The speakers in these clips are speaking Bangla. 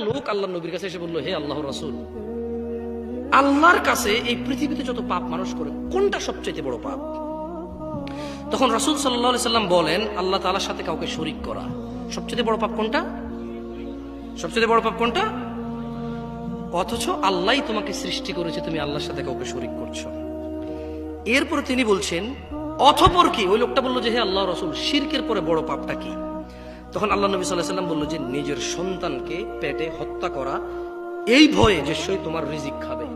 লোক আল্লাহ নবীর কাছে এসে বলল, হে আল্লাহর রাসূল, আল্লাহর কাছে এই পৃথিবীতে যত পাপ মানুষ করে কোনটা সবচেয়ে বড় পাপ? তখন রাসূল সাল্লাল্লাহু আলাইহি সাল্লাম বলেন, আল্লাহ তাআলার সাথে কাউকে শরীক করা। সবচেয়ে বড় পাপ কোনটা? সবচেয়ে বড় পাপ কোনটা? অথচ আল্লাহই তোমাকে সৃষ্টি করেছে, তুমি আল্লাহর সাথে কাউকে শরীক করছো। এরপরে তিনি বলছেন, অতঃপর কি? ওই লোকটা বলল যে, হে আল্লাহর রাসূল, শিরকের পরে বড় পাপটা কি? তখন আল্লাহ নবী সাল্লাল্লাহু আলাইহি সাল্লাম বলল যে, নিজের সন্তানকে পেটে হত্যা করা, এই ভয়ে যে সে তোমার রিজিক খাবে।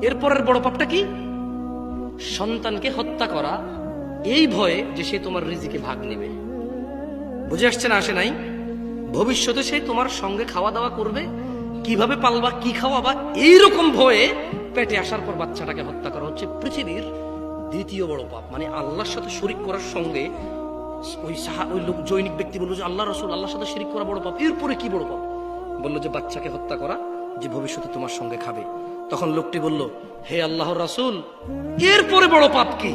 এরপরের বড় পাপটা কি? সন্তানকে হত্যা করা, এই ভয়ে যে সে তোমার রিজিকে ভাগ নেবে। বুঝে আসছে না? আসে নাই? ভবিষ্যতে সে তোমার সঙ্গে খাওয়া দাওয়া করবে, কিভাবে পালবা, কি খাওয়াবা, এইরকম ভয়ে পেটে আসার পর বাচ্চাটাকে হত্যা করা হচ্ছে পৃথিবীর দ্বিতীয় বড় পাপ। মানে আল্লাহর সাথে শরীক করার সঙ্গে ওই লোক জৈনিক ব্যক্তি বলল যে, আল্লাহ রাসূল, আল্লাহর সাথে শরীক করা বড় পাপ, এরপরে কি বড় পাপ? বললো যে, বাচ্চাকে হত্যা করা, যে ভবিষ্যতে তোমার সঙ্গে খাবে। তখন লোকটি বলল, হে আল্লাহর রাসূল, এরপরে বড় পাপ কি?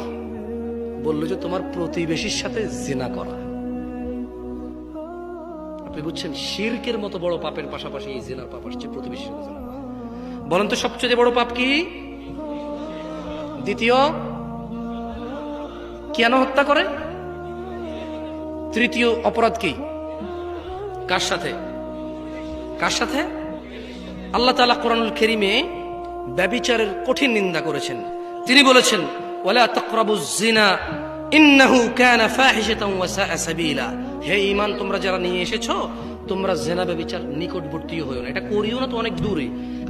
বললো যে, তোমার প্রতিবেশীর সাথে জিনা করা। আপনি বুঝছেন, শিরকের মতো বড় পাপের পাশাপাশি এই জিনার পাপ আসছে, প্রতিবেশীর সাথে জিনা করা। বলেন তো সবচেয়ে বড় পাপ কি? দ্বিতীয়, কেন হত্যা করে? তৃতীয় অপরাধ কি? কার সাথে? কার সাথে? আল্লাহ তাআলা কোরআনুল কারীমে ব্যভিচারের কঠিন নিন্দা করেছেন। তিনি বলেছেন, ওয়ালা তাকরাবুজ জিনা ইন্নাহু কানা ফাহিশাতান ওয়া সাআ সাবিলা। হে ঈমান তোমরা যারা নিয়ে এসেছো, তোমরা জিনা ব্যভিচার নিকটবর্তী হইও না। এটা করিও না তো অনেক দূরে,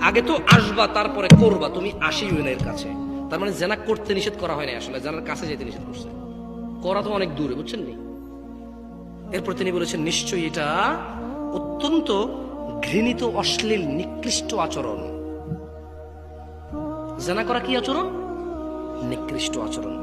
আগে তো আসবা তারপরে করবা, তুমি আসিও না এর কাছে। তার মানে জিনা করতে নিষেধ করা হয় না, আসলে জিনার কাছে যেতে নিষেধ করছে, করা তো অনেক দূরে, বুঝছেন নি? এরপর তিনি বলেছেন, নিশ্চয়ই এটা অত্যন্ত ঘৃণিত, অশ্লীল, নিকৃষ্ট আচরণ। জিনা করা কি আচরণ? নিকৃষ্ট আচরণ।